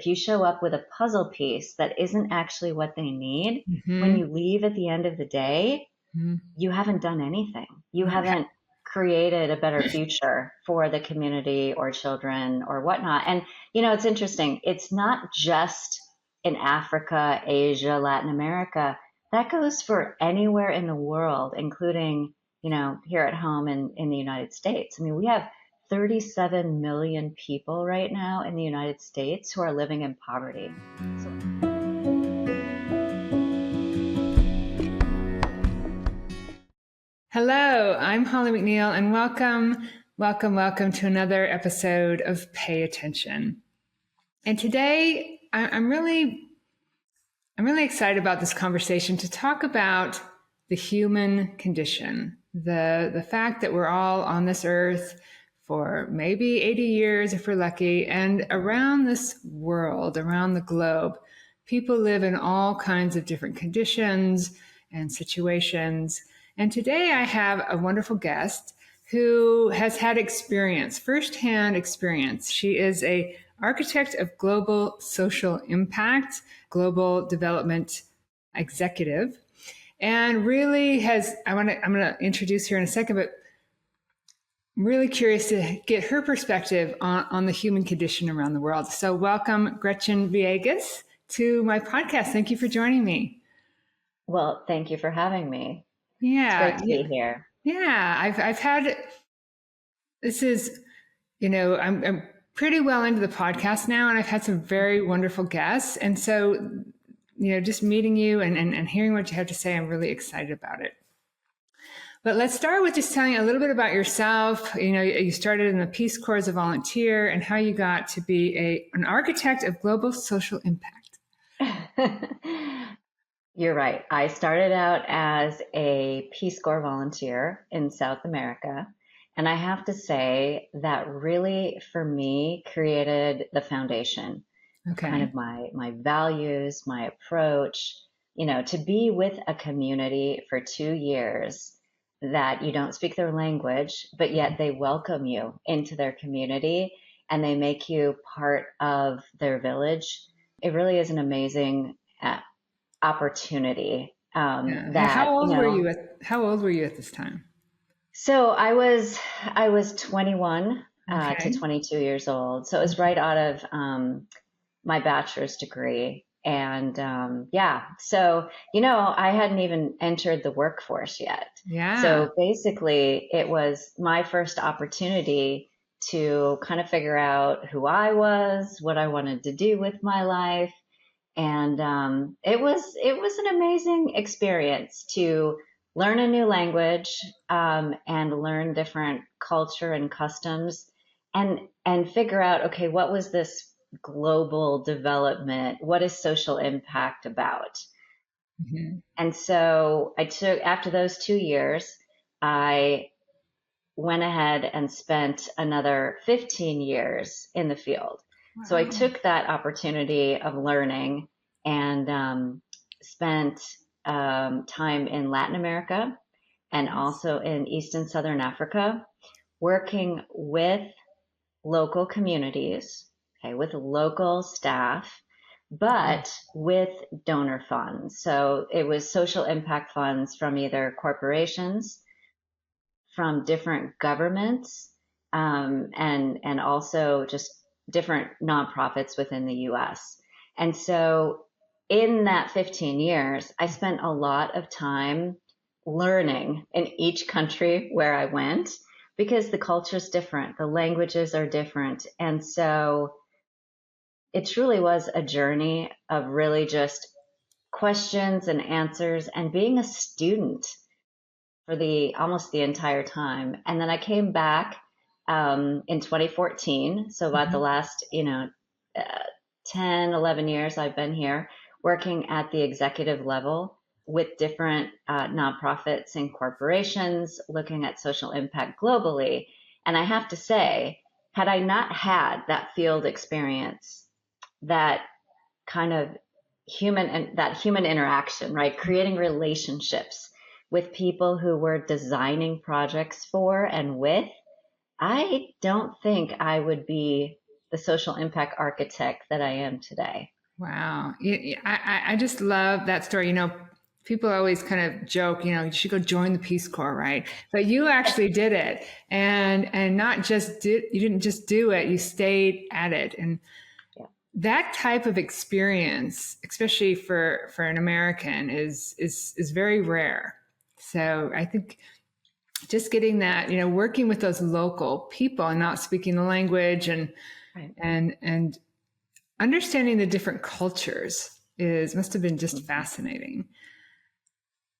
if you show up with a puzzle piece that isn't actually what they need, when Mm-hmm. you leave at the end of the day, Mm-hmm. you haven't done anything. You Right. haven't created a better future for the community or children or whatnot. And, it's interesting. It's not just in Africa, Asia, Latin America. That goes for anywhere in the world, including, here at home in the United States. I mean, we have 37 million people right now in the United States who are living in poverty. So Hello, I'm Holly McNeill, and welcome to another episode of Pay Attention. And today, I'm really excited about this conversation to talk about the human condition, the fact that we're all on this earth for maybe 80 years if we're lucky, and around this world, around the globe, people live in all kinds of different conditions and situations. And today I have a wonderful guest who has had firsthand experience. She is an architect of global social impact, global development executive, and really I'm going to introduce her in a second, but I'm really curious to get her perspective on the human condition around the world. So welcome, Gretchen Villegas, to my podcast. Thank you for joining me. Well, thank you for having me. Yeah. It's great to be here. Yeah. I've had, this is, I'm pretty well into the podcast now, and I've had some very wonderful guests. And so, just meeting you and hearing what you have to say, I'm really excited about it. But let's start with just telling a little bit about yourself. You started in the Peace Corps as a volunteer, and how you got to be an architect of global social impact. You're right. I started out as a Peace Corps volunteer in South America. And I have to say that really, for me, created the foundation, kind of my values, my approach, to be with a community for 2 years that you don't speak their language, but yet they welcome you into their community and they make you part of their village. It really is an amazing opportunity. How old were you at this time? So I was 21 to 22 years old. So it was right out of my bachelor's degree. And so, I hadn't even entered the workforce yet. Yeah. So basically, it was my first opportunity to kind of figure out who I was, what I wanted to do with my life. And it was an amazing experience to learn a new language and learn different culture and customs and figure out, okay, what was this global development? What is social impact about? Mm-hmm. And so after those 2 years, I went ahead and spent another 15 years in the field. Wow. So I took that opportunity of learning and spent time in Latin America and also in East and Southern Africa, working with local communities, with local staff, but with donor funds. So it was social impact funds from either corporations, from different governments, and also just different nonprofits within the US. And so in that 15 years, I spent a lot of time learning in each country where I went because the culture is different, the languages are different. And so it truly was a journey of really just questions and answers and being a student for almost the entire time. And then I came back in 2014. So about the last, 10, 11 years I've been here working at the executive level with different nonprofits and corporations, looking at social impact globally. And I have to say, had I not had that field experience, that kind of human interaction, right? Creating relationships with people who we're designing projects for and with, I don't think I would be the social impact architect that I am today. Wow. I just love that story. People always kind of joke, you should go join the Peace Corps, right? But you actually did it, and not just you didn't just do it, you stayed at it. And Yeah. that type of experience, especially for an American, is very rare. So I think just getting that, working with those local people and not speaking the language and Right. and understanding the different cultures must have been just fascinating.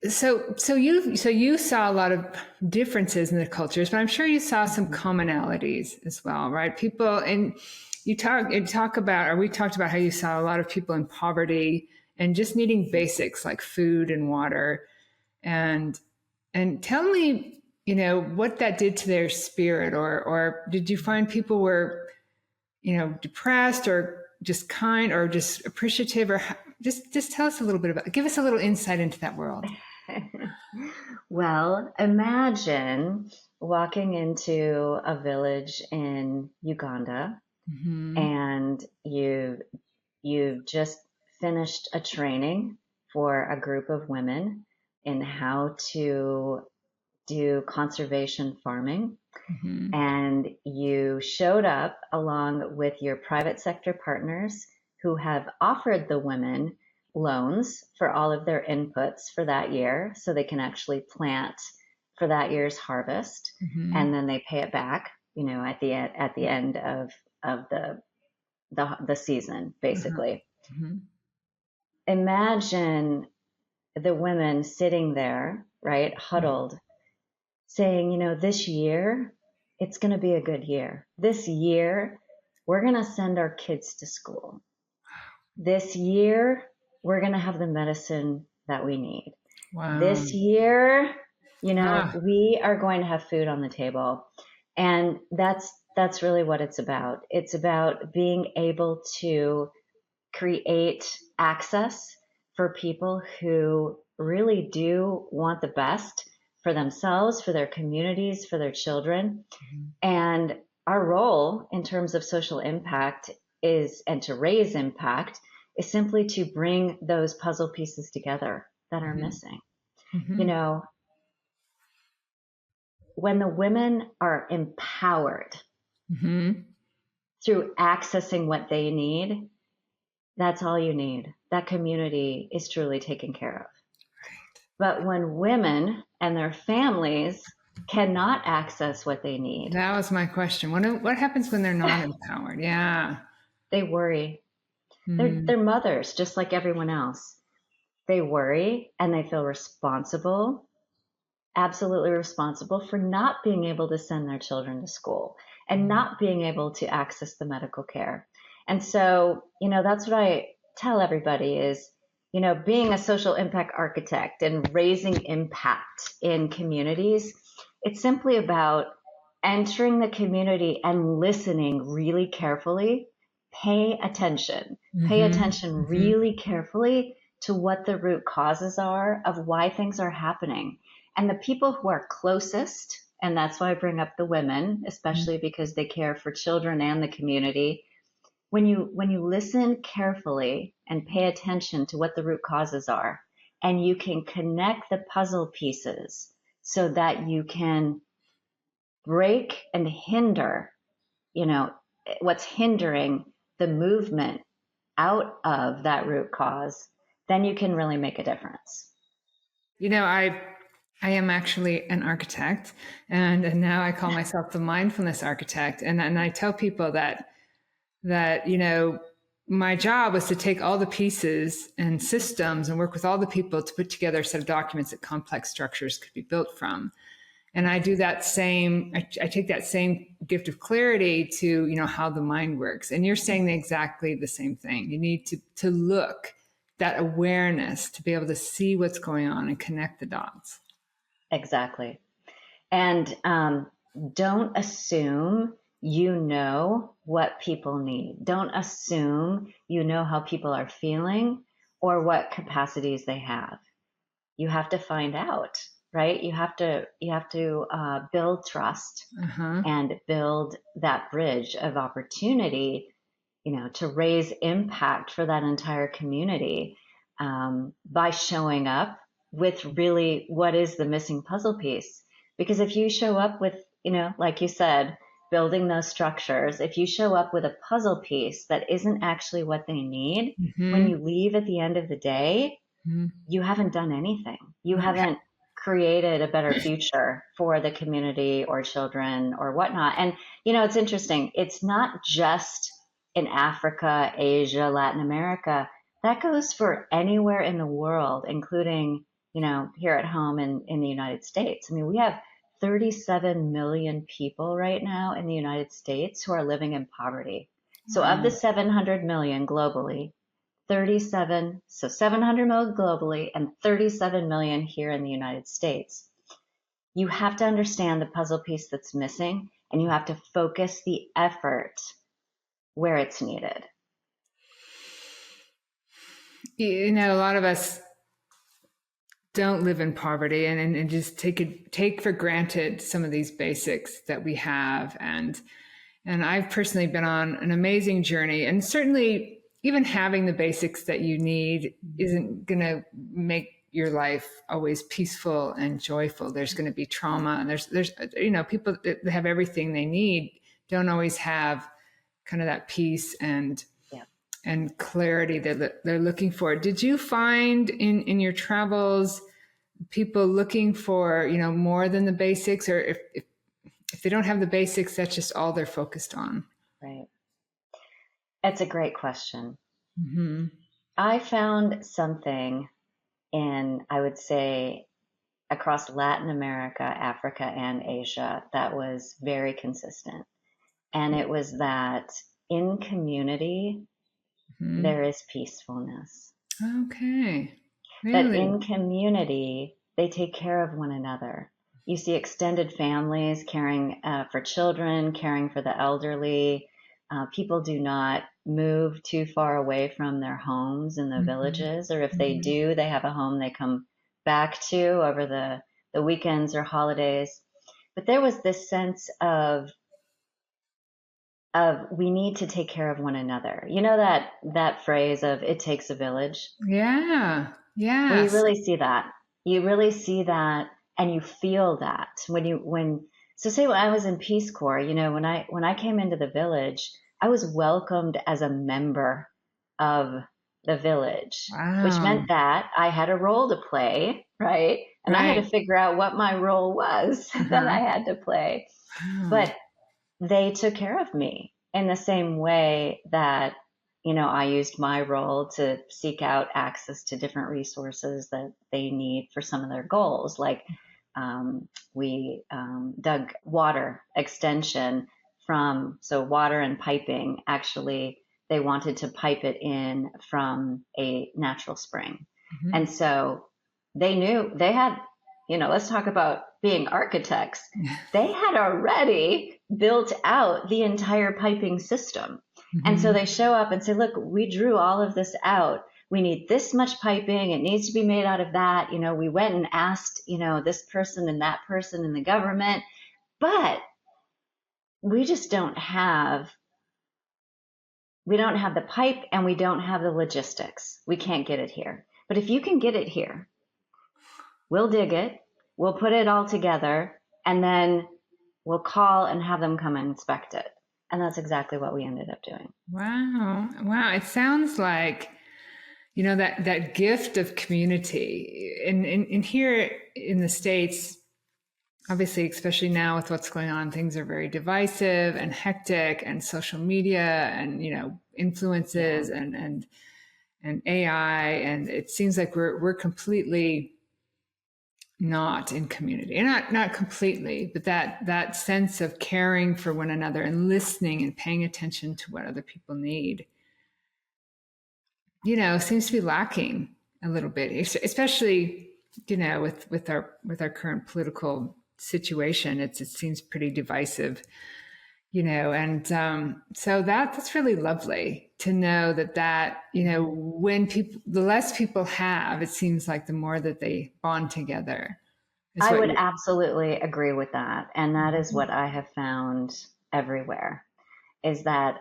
So you saw a lot of differences in the cultures, but I'm sure you saw some commonalities as well, right? People, and we talked about how you saw a lot of people in poverty and just needing basics like food and water. And tell me, what that did to their spirit, or did you find people were, depressed or just kind or just appreciative, or just tell us a little bit give us a little insight into that world. Well, imagine walking into a village in Uganda, and you've just finished a training for a group of women in how to do conservation farming. And you showed up along with your private sector partners who have offered the women loans for all of their inputs for that year so they can actually plant for that year's harvest, and then they pay it back, at the end of the season, basically. Imagine the women sitting there, right, huddled, saying, this year, it's going to be a good year. This year, we're going to send our kids to school. This year, we're going to have the medicine that we need. Wow. This year, we are going to have food on the table. And that's really what it's about. It's about being able to create access for people who really do want the best for themselves, for their communities, for their children. And our role in terms of social impact and to raise impact, is simply to bring those puzzle pieces together that are missing. When the women are empowered through accessing what they need, that's all you need. That community is truly taken care of. But when women and their families cannot access what they need. That was my question. What happens when they're not empowered? Yeah. They worry. They're mothers, just like everyone else. They worry and they feel responsible, absolutely responsible for not being able to send their children to school and not being able to access the medical care. And so, that's what I tell everybody is, being a social impact architect and raising impact in communities, it's simply about entering the community and listening really carefully. Pay attention really carefully to what the root causes are of why things are happening. And the people who are closest, and that's why I bring up the women, especially because they care for children and the community. When you listen carefully and pay attention to what the root causes are, and you can connect the puzzle pieces so that you can break and hinder, what's hindering the movement out of that root cause, then you can really make a difference. I am actually an architect, and now I call myself the mindfulness architect. And I tell people that my job was to take all the pieces and systems and work with all the people to put together a set of documents that complex structures could be built from. And I do that I take that same gift of clarity to, how the mind works. And you're saying exactly the same thing. You need to look, that awareness, to be able to see what's going on and connect the dots. Exactly. And don't assume you know what people need. Don't assume you know how people are feeling or what capacities they have. You have to find out, right? You have to build trust and build that bridge of opportunity to raise impact for that entire community, by showing up with really what is the missing puzzle piece. Because if you show up with, like you said, building those structures, if you show up with a puzzle piece that isn't actually what they need, when you leave at the end of the day, you haven't done anything. You haven't created a better future for the community or children or whatnot. And, it's interesting. It's not just in Africa, Asia, Latin America. That goes for anywhere in the world, including, here at home in the United States. I mean, we have 37 million people right now in the United States who are living in poverty. So of the 700 million globally, 700 million globally and 37 million here in the United States. You have to understand the puzzle piece that's missing, and you have to focus the effort where it's needed. A lot of us don't live in poverty and just take for granted some of these basics that we have. And I've personally been on an amazing journey, and certainly even having the basics that you need isn't going to make your life always peaceful and joyful. There's going to be trauma, and there's people that have everything they need don't always have kind of that peace and clarity that they're looking for. Did you find in your travels people looking for more than the basics, or if they don't have the basics, that's just all they're focused on? Right. That's a great question. Mm-hmm. I found something I would say, across Latin America, Africa, and Asia that was very consistent. And it was that in community, there is peacefulness. Okay. Really? That in community, they take care of one another. You see extended families caring for children, caring for the elderly. People do not move too far away from their homes in the villages, or if they do, they have a home they come back to over the weekends or holidays. But there was this sense of we need to take care of one another. You know that phrase of "it takes a village"? Yeah. Yeah. Well, you really see that. You really see that, and you feel that so say when I was in Peace Corps, when I came into the village, I was welcomed as a member of the village, which meant that I had a role to play, right? And I had to figure out what my role was that I had to play. But they took care of me in the same way that, I used my role to seek out access to different resources that they need for some of their goals. Like we dug water extension so water and piping, actually, they wanted to pipe it in from a natural spring. And so they knew they had, let's talk about being architects. They had already built out the entire piping system. And so they show up and say, look, we drew all of this out. We need this much piping. It needs to be made out of that. We went and asked, this person and that person in the government, but we just don't have the pipe, and we don't have the logistics. We can't get it here. But if you can get it here, we'll dig it, we'll put it all together, and then we'll call and have them come and inspect it. And that's exactly what we ended up doing. Wow. It sounds like, that gift of community. And here in the States, obviously, especially now with what's going on, things are very divisive and hectic, and social media and, influences and AI. And it seems like we're completely not in community, and not completely, but that sense of caring for one another and listening and paying attention to what other people need, seems to be lacking a little bit, especially, with our current political situation. It seems pretty divisive, and so that's really lovely to know that when the less people have, it seems like the more that they bond together. I would absolutely agree with that. And that is what I have found everywhere, is that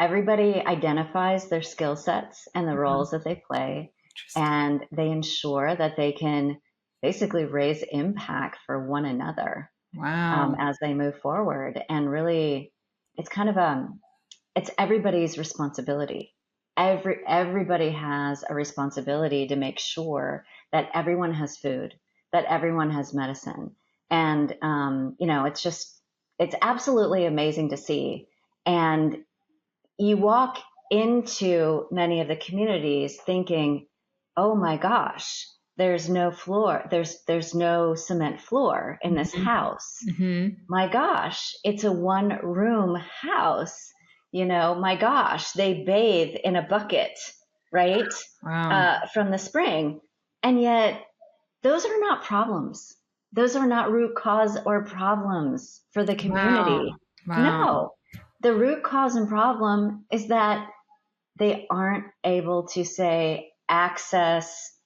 everybody identifies their skill sets and the roles that they play, and they ensure that they can basically raise impact for one another. Wow. As they move forward. And really, it's kind of it's everybody's responsibility. Everybody has a responsibility to make sure that everyone has food, that everyone has medicine. And, it's absolutely amazing to see. And you walk into many of the communities thinking, oh my gosh, there's no floor, there's no cement floor in this house. My gosh, it's a one room house. My gosh, they bathe in a bucket, right? Wow. From the spring. And yet those are not problems. Those are not root cause or problems for the community. Wow. No, the root cause and problem is that they aren't able to, say, access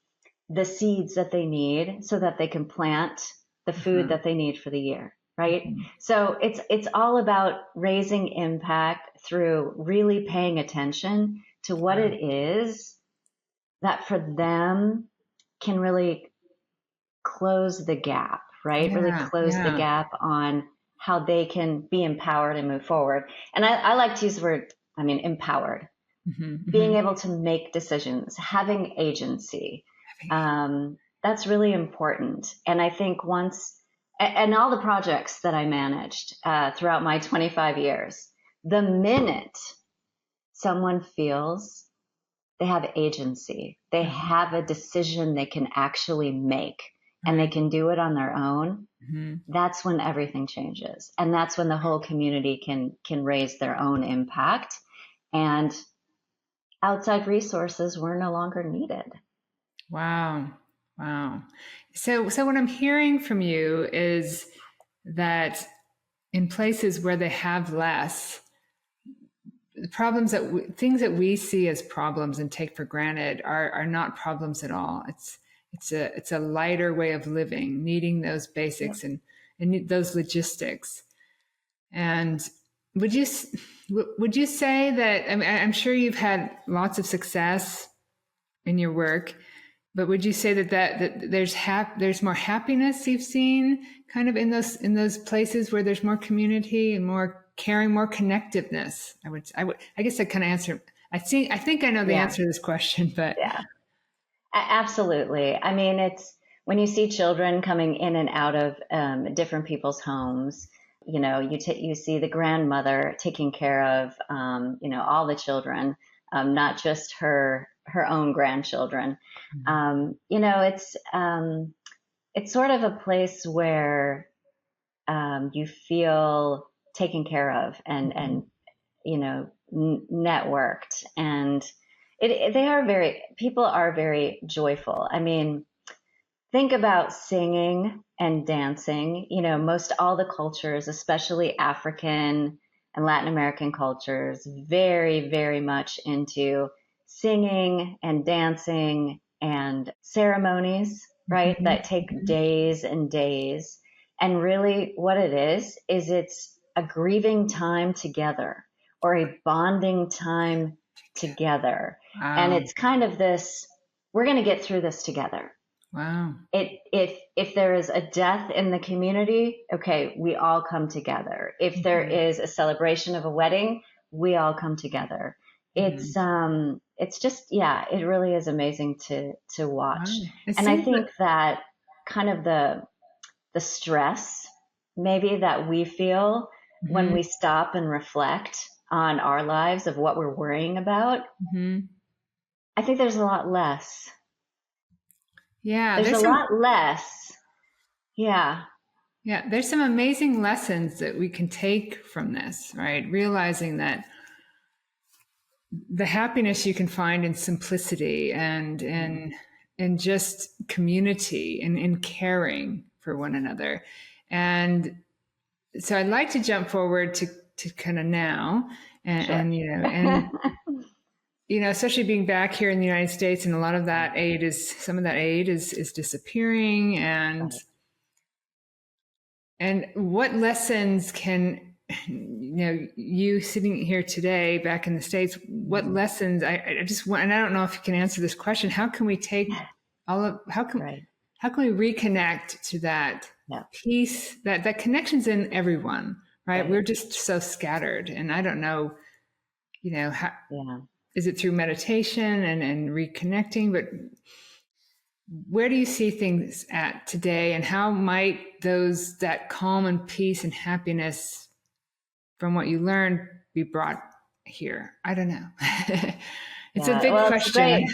the seeds that they need so that they can plant the food that they need for the year, right? So it's all about raising impact through really paying attention to what it is that for them can really close the gap, right? Really close the gap on how they can be empowered and move forward. And I like to use the word, empowered. Being able to make decisions, having agency. That's really important. And I think and all the projects that I managed throughout my 25 years, the minute someone feels they have agency, they have a decision they can actually make, and they can do it on their own, that's when everything changes. And that's when the whole community can raise their own impact, and outside resources were no longer needed. Wow. So what I'm hearing from you is that in places where they have less, the problems things that we see as problems and take for granted are not problems at all. It's a lighter way of living, needing those basics and those logistics. And would you say that, I'm sure you've had lots of success in your work, but would you say that there's more happiness you've seen kind of in those places where there's more community and more caring, more connectiveness? I guess I kind of answer. I think I know the answer to this question, but yeah, absolutely. It's when you see children coming in and out of different people's homes. You see the grandmother taking care of all the children, not just her own grandchildren. It's sort of a place where you feel taken care of and networked, and people are very joyful. Think about singing and dancing. Most all the cultures, especially African and Latin American cultures, very, very much into singing and dancing and ceremonies, right? That take days and days. And really what it is it's a grieving time together, or a bonding time together. Wow. And it's kind of this, we're going to get through this together. Wow. If there is a death in the community, okay, we all come together. If there is a celebration of a wedding, we all come together. It's just, it really is amazing to watch. Wow. And I think that kind of the stress maybe that we feel when we stop and reflect on our lives of what we're worrying about, I think there's a lot less. Yeah. There's a lot less. Yeah. Yeah. There's some amazing lessons that we can take from this, right? Realizing that the happiness you can find in simplicity and in just community and in caring for one another. And so I'd like to jump forward to kind of now and especially being back here in the United States, and a lot of that aid some of that aid is disappearing, and what lessons can you sitting here today back in the States, what lessons, I just want, and I don't know if you can answer this question, how can we take how can we reconnect to that peace, that connection's in everyone, right? We're just so scattered, and I don't know, how, is it through meditation and reconnecting, but where do you see things at today, and how might that calm and peace and happiness from what you learned be brought here? I don't know. It's a big question.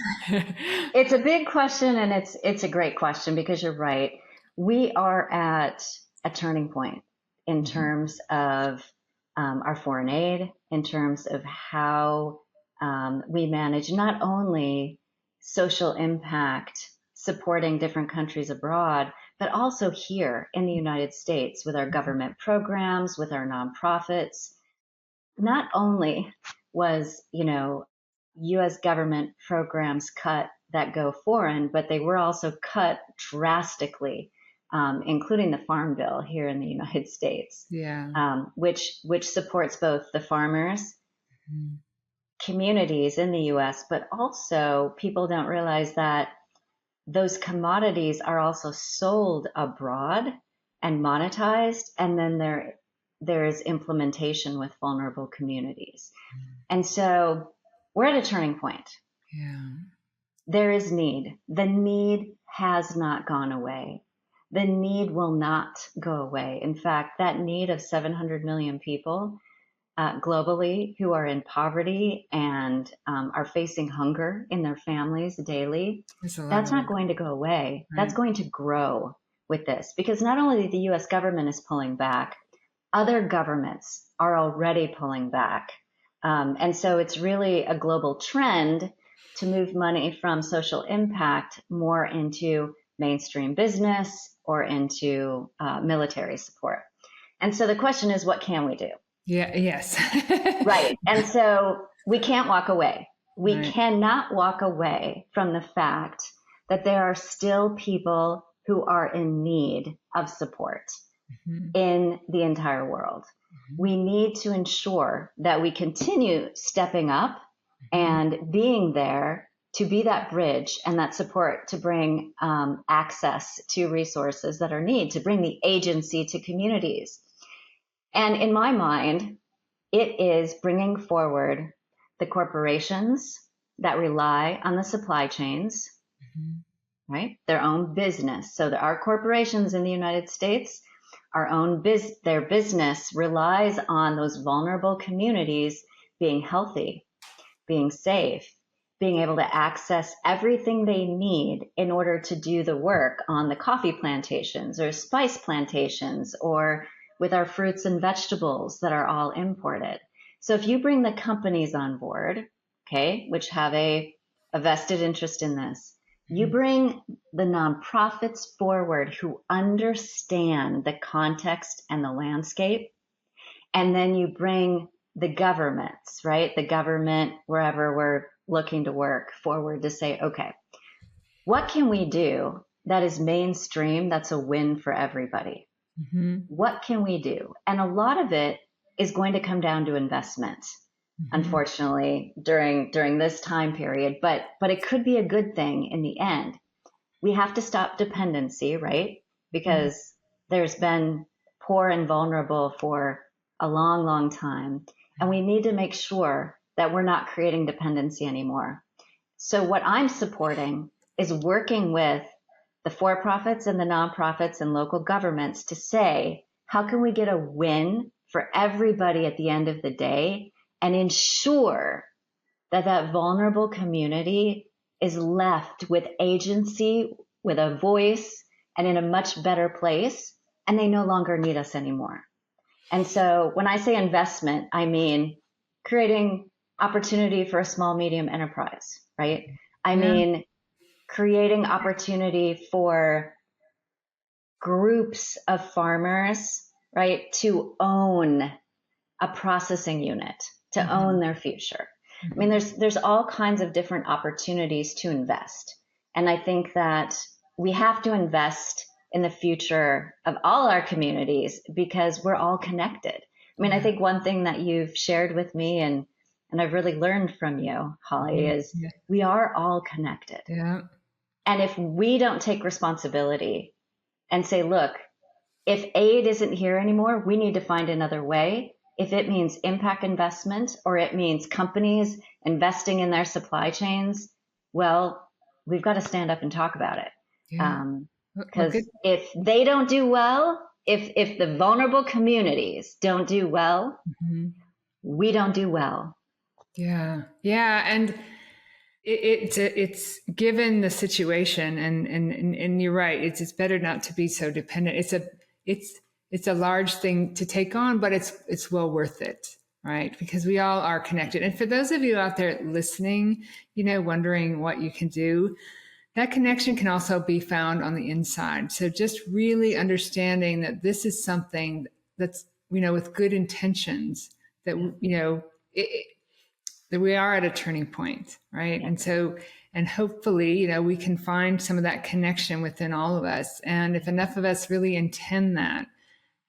It's a big question, and it's a great question, because you're right. We are at a turning point in terms of our foreign aid, in terms of how we manage not only social impact supporting different countries abroad, but also here in the United States with our government programs, with our nonprofits. Not only was, U.S. government programs cut that go foreign, but they were also cut drastically, including the Farm Bill here in the United States, which supports both the farmers, communities in the U.S., but also people don't realize that those commodities are also sold abroad and monetized, and then there is implementation with vulnerable communities. And so we're at a turning point. There is need. The need has not gone away. The need will not go away. In fact, that need of 700 million people globally who are in poverty and are facing hunger in their families daily, that's not going to go away. Right. That's going to grow with this, because not only the U.S. government is pulling back, other governments are already pulling back. And so it's really a global trend to move money from social impact more into mainstream business or into military support. And so the question is, what can we do? Yes. Right. And so we can't walk away. We cannot walk away from the fact that there are still people who are in need of support in the entire world. We need to ensure that we continue stepping up and being there to be that bridge and that support to bring access to resources that are needed, to bring the agency to communities. And in my mind, it is bringing forward the corporations that rely on the supply chains, right? Their own business. So there are corporations in the United States, their business relies on those vulnerable communities being healthy, being safe, being able to access everything they need in order to do the work on the coffee plantations or spice plantations, or with our fruits and vegetables that are all imported. So if you bring the companies on board, okay, which have a vested interest in this, you bring the nonprofits forward who understand the context and the landscape, and then you bring the governments, right? The government, wherever we're looking to work, forward to say, okay, what can we do that is mainstream, that's a win for everybody? What can we do? And a lot of it is going to come down to investment, unfortunately, during this time period, but it could be a good thing in the end. We have to stop dependency, right? Because there's been poor and vulnerable for a long, long time. And we need to make sure that we're not creating dependency anymore. So what I'm supporting is working with the for-profits and the nonprofits and local governments to say, how can we get a win for everybody at the end of the day and ensure that that vulnerable community is left with agency, with a voice, and in a much better place, and they no longer need us anymore. And so when I say investment, I mean creating opportunity for a small, medium enterprise, right? I mean creating opportunity for groups of farmers, right, to own a processing unit, to own their future. I mean, there's all kinds of different opportunities to invest. And I think that we have to invest in the future of all our communities because we're all connected. I I think one thing that you've shared with me and I've really learned from you, Holly, is we are all connected. Yeah. And if we don't take responsibility and say, look, if aid isn't here anymore, we need to find another way. If it means impact investment or it means companies investing in their supply chains, well, we've got to stand up and talk about it. Because if they don't do well, if the vulnerable communities don't do well, we don't do well. Yeah. Yeah. And it's given the situation and you're right. It's better not to be so dependent. It's a large thing to take on, but it's well worth it, right? Because we all are connected. And for those of you out there listening, wondering what you can do, that connection can also be found on the inside. So just really understanding that this is something that's, with good intentions that, that we are at a turning point, right? Yeah. And so, and hopefully, we can find some of that connection within all of us. And if enough of us really intend that,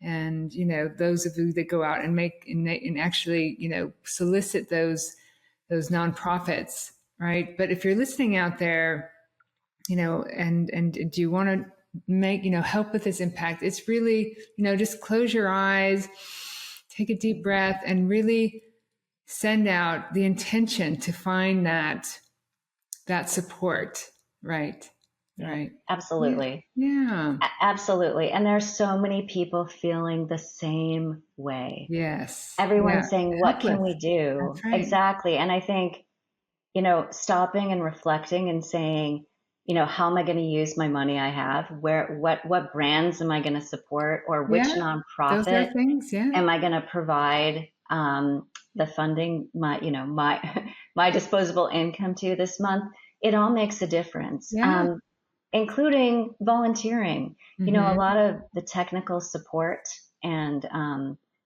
and, those of you that go out and make, and actually, solicit those nonprofits, right? But if you're listening out there, and do you want to make, help with this impact? It's really, just close your eyes, take a deep breath, and really send out the intention to find that support, right? Right. Absolutely. Yeah. Absolutely. And there's so many people feeling the same way. Yes. Everyone's saying, what can we do? That's right. Exactly. And I think, stopping and reflecting and saying, how am I going to use my money I have? What brands am I going to support, or which nonprofit those are things, am I going to provide the funding, my disposable income to this month? It all makes a difference. Yeah. Including volunteering, a lot of the technical support and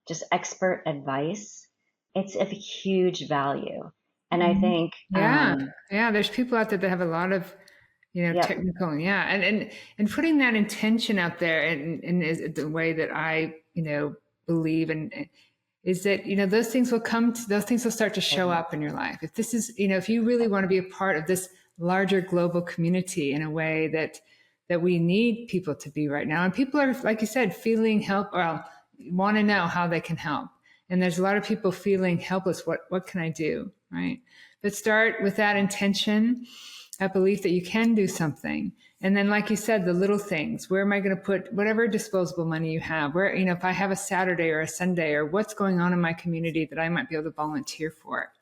just expert advice. It's of huge value. And I think, there's people out there that have a lot of, technical, and putting that intention out there, and is the way that I, believe and is that, those things will start to show up in your life. If this is, if you really want to be a part of this larger global community in a way that we need people to be right now, and people are, like you said, feeling help, or want to know how they can help. And there's a lot of people feeling helpless. What can I do? Right. But start with that intention, that belief that you can do something. And then, like you said, the little things, where am I going to put whatever disposable money you have, where, if I have a Saturday or a Sunday, or what's going on in my community that I might be able to volunteer for.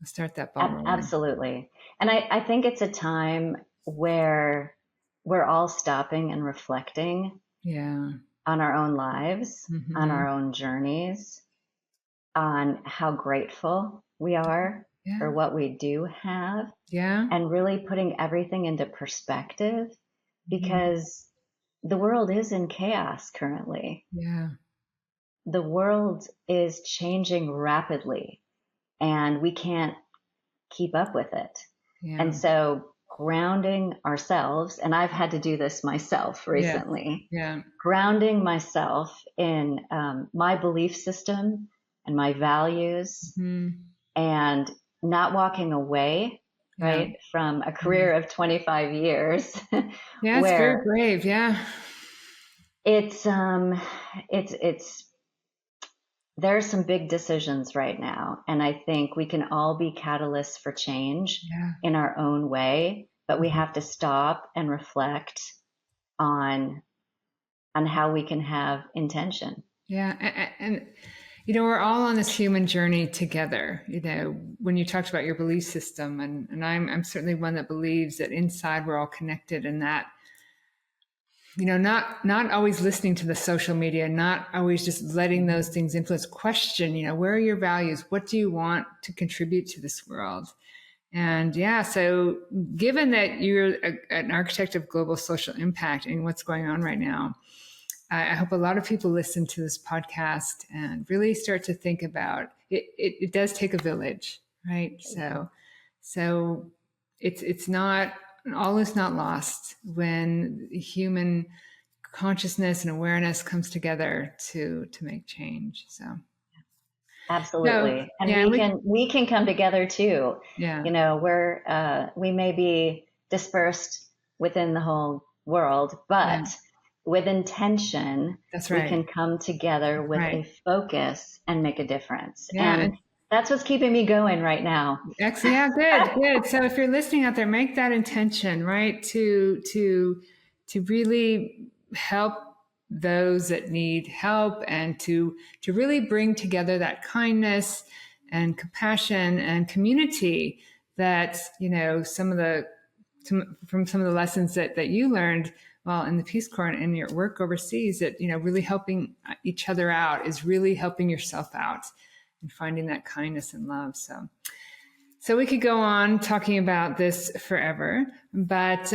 Start that ball rolling. Absolutely. And I think it's a time where we're all stopping and reflecting on our own lives, on our own journeys, on how grateful we are for what we do have, and really putting everything into perspective, because the world is in chaos currently. Yeah. The world is changing rapidly, and we can't keep up with it. Yeah. And so grounding ourselves, and I've had to do this myself recently, grounding myself in my belief system and my values, and not walking away, right, from a career of 25 years. Yeah, it's very brave. Yeah. It's there are some big decisions right now, and I think we can all be catalysts for change in our own way, but we have to stop and reflect on how we can have intention. Yeah. And we're all on this human journey together. When you talked about your belief system, and I'm certainly one that believes that inside we're all connected, and that, not always listening to the social media, not always just letting those things influence. Question, where are your values? What do you want to contribute to this world? And so given that you're an architect of global social impact and what's going on right now, I hope a lot of people listen to this podcast and really start to think about it. It does take a village, right? So it's not, all is not lost when human consciousness and awareness comes together to make change. So Absolutely. And yeah, we can come together too. yeah, You know, we may be dispersed within the whole world, yeah, but with intention, that's we right. can come together with Right. a focus and make a difference. Yeah. And that's what's keeping me going right now. Excellent. Yeah, good. So if you're listening out there, make that intention, right? To really help those that need help, and to really bring together that kindness and compassion and community that, from some of the lessons that you learned while in the Peace Corps and in your work overseas, that, really helping each other out is really helping yourself out and finding that kindness and love. So we could go on talking about this forever, but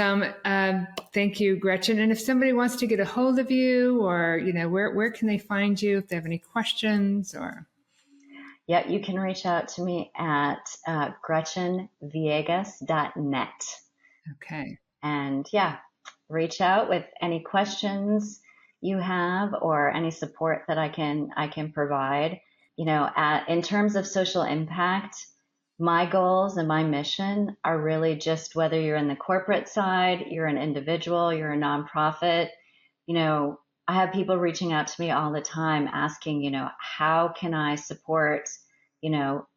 thank you, Gretchen. And if somebody wants to get a hold of you, or where can they find you if they have any questions? Or Yeah, you can reach out to me at GretchenVillegas.net. okay, And yeah, reach out with any questions you have or any support that I can provide. In terms of social impact, my goals and my mission are really just whether you're in the corporate side, you're an individual, you're a nonprofit. I have people reaching out to me all the time asking, how can I support, you know,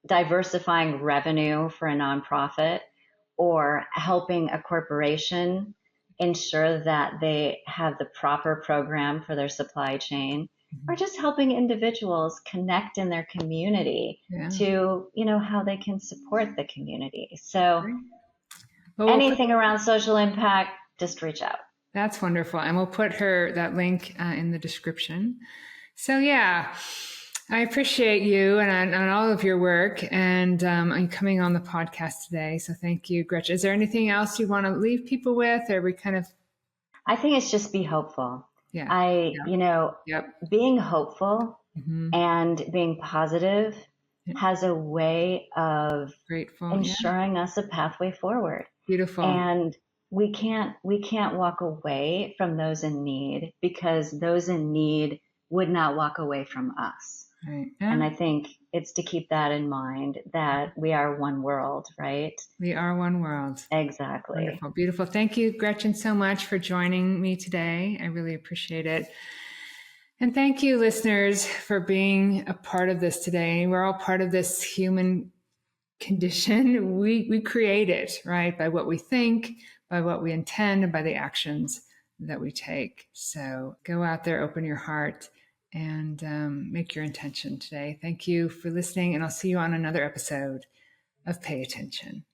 diversifying revenue for a nonprofit, or helping a corporation ensure that they have the proper program for their supply chain, or just helping individuals connect in their community yeah. to, how they can support the community. So Well, anything around social impact, just reach out. that's wonderful. And we'll put that link in the description. So yeah, I appreciate you and all of your work, and coming on the podcast today. So thank you, Gretchen. Is there anything else you want to leave people with, or we kind of? I think it's just be hopeful. Yeah. Yep. Being hopeful Mm-hmm. and being positive has a way of Grateful. ensuring us a pathway forward. Beautiful. And we can't walk away from those in need, because those in need would not walk away from us. Right. Yeah. And I think it's to keep that in mind, that we are one world, right? We are one world. Exactly. Wonderful. Beautiful. Thank you, Gretchen, so much for joining me today. I really appreciate it. And thank you, listeners, for being a part of this today. We're all part of this human condition. We create it, right? By what we think, by what we intend, and by the actions that we take. So go out there, open your heart, and make your intention today. Thank you for listening, and I'll see you on another episode of Pay Attention.